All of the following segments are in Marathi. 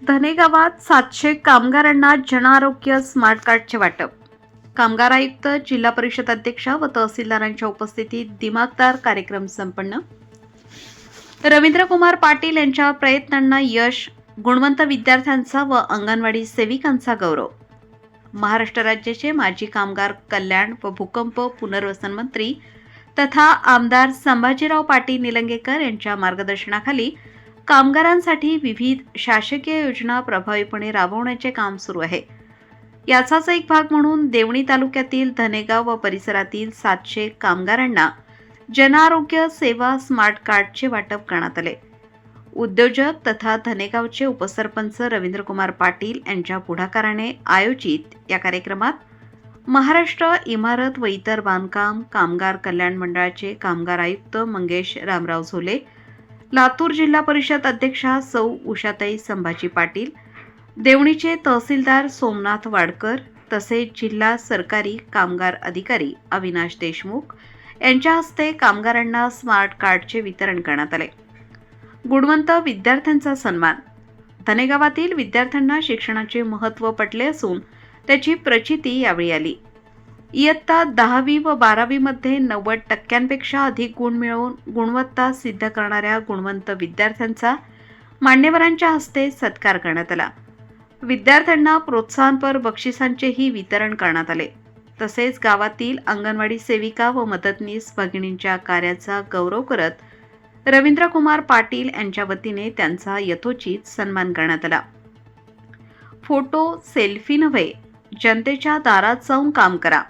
धने गावात 700 कामगारांना जनआरोग्य स्मार्ट कार्डचे वाटप. कामगार आयुक्त, जिल्हा परिषद अध्यक्ष व तहसीलदारांच्या उपस्थितीत दिमागदार कार्यक्रम संपन्न. रवींद्र कुमार पाटील यांच्या प्रयत्नांना यश, गुणवंत विद्यार्थ्यांचा व अंगणवाडी सेविकांचा गौरव. महाराष्ट्र राज्याचे माजी कामगार कल्याण व भूकंप पुनर्वसन मंत्री तथा आमदार संभाजीराव पाटील निलंगेकर यांच्या मार्गदर्शनाखाली कामगारांसाठी विविध शासकीय योजना प्रभावीपणे राबवण्याचे काम सुरू आहे. याचाच एक भाग म्हणून देवणी तालुक्यातील धनेगाव व परिसरातील 700 कामगारांना जनआरोग्य सेवा स्मार्ट कार्डचे वाटप करण्यात आले. उद्योजक तथा धनेगावचे उपसरपंच रवींद्र कुमार पाटील यांच्या पुढाकाराने आयोजित या कार्यक्रमात महाराष्ट्र इमारत व इतर बांधकाम कामगार कल्याण मंडळाचे कामगार आयुक्त मंगेश रामराव झोले, लातूर जिल्हा परिषद अध्यक्षा सौ उषाताई संभाजी पाटील, देवणीचे तहसीलदार सोमनाथ वाडकर तसेच जिल्हा सरकारी कामगार अधिकारी अविनाश देशमुख यांच्या हस्ते कामगारांना स्मार्ट कार्डचे वितरण करण्यात आले. गुणवंत विद्यार्थ्यांचा सन्मान. धनेगावातील विद्यार्थ्यांना शिक्षणाचे महत्त्व पटले असून त्याची प्रचिती यावेळी आली. इयत्ता 10वी व 12वी मध्ये 90% अधिक गुण मिळवून गुणवत्ता सिद्ध करणाऱ्या गुणवंत विद्यार्थ्यांचा मान्यवरांच्या हस्ते सत्कार करण्यात आला. विद्यार्थ्यांना प्रोत्साहनपर बक्षिसांचेही वितरण करण्यात आले. तसेच गावातील अंगणवाडी सेविका व मदतनीस भगिनींच्या कार्याचा गौरव करत रवींद्र कुमार पाटील यांच्या वतीने त्यांचा यथोचित सन्मान करण्यात आला. फोटो सेल्फी नव्हे, जनतेच्या दारात जाऊन काम करा.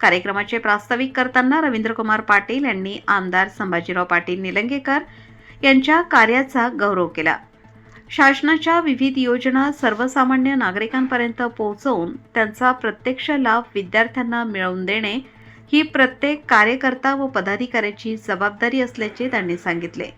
कार्यक्रमाचे प्रास्ताविक करताना रवींद्र कुमार पाटील यांनी आमदार संभाजीराव पाटील निलंगेकर यांच्या कार्याचा गौरव केला. शासनाच्या विविध योजना सर्वसामान्य नागरिकांपर्यंत पोहोचवून त्यांचा प्रत्यक्ष लाभ विद्यार्थ्यांना मिळवून देणे ही प्रत्येक कार्यकर्ता व पदाधिकाऱ्याची जबाबदारी असल्याचे त्यांनी सांगितले.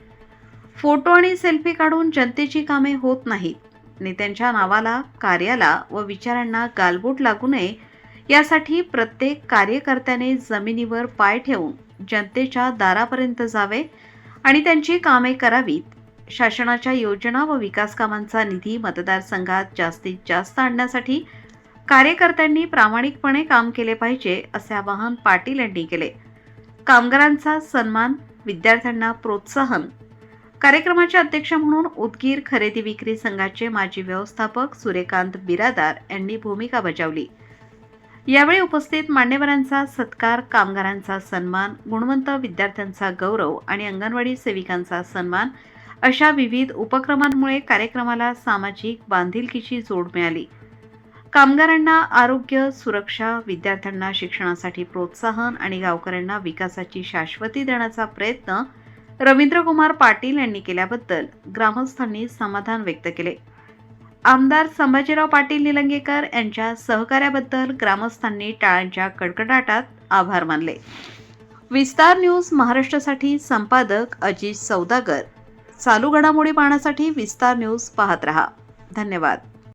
फोटो आणि सेल्फी काढून जनतेची कामे होत नाहीत. नेत्यांच्या नावाला, कार्याला व विचारांना गालबोट लागू नये यासाठी प्रत्येक कार्यकर्त्याने जमिनीवर पाय ठेवून जनतेच्या दारापर्यंत जावे आणि त्यांची कामे करावीत. शासनाच्या योजना व विकास कामांचा निधी मतदारसंघात जास्तीत जास्त आणण्यासाठी कार्यकर्त्यांनी प्रामाणिकपणे काम केले पाहिजे असे आवाहन पाटील यांनी केले. कामगारांचा सन्मान, विद्यार्थ्यांना प्रोत्साहन. कार्यक्रमाचे अध्यक्ष म्हणून उदगीर खरेदी विक्री संघाचे माजी व्यवस्थापक सूर्यकांत बिरादार यांनी भूमिका बजावली. यावेळी उपस्थित मान्यवरांचा सत्कार, कामगारांचा सन्मान, गुणवंत विद्यार्थ्यांचा गौरव आणि अंगणवाडी सेविकांचा सन्मान अशा विविध उपक्रमांमुळे कार्यक्रमाला सामाजिक बांधिलकीची जोड मिळाली. कामगारांना आरोग्य, सुरक्षा, विद्यार्थ्यांना शिक्षणासाठी प्रोत्साहन आणि गावकऱ्यांना विकासाची शाश्वती देण्याचा प्रयत्न रवींद्र कुमार पाटील यांनी केल्याबद्दल ग्रामस्थांनी समाधान व्यक्त केले. आमदार संभाजीराव पाटील निलंगेकर यांच्या सहकार्याबद्दल ग्रामस्थांनी टाळ्यांच्या कडकडाटात आभार मानले. विस्तार न्यूज महाराष्ट्रासाठी संपादक अजित सौदागर. चालू घडामोडी पाहण्यासाठी विस्तार न्यूज पाहत रहा. धन्यवाद.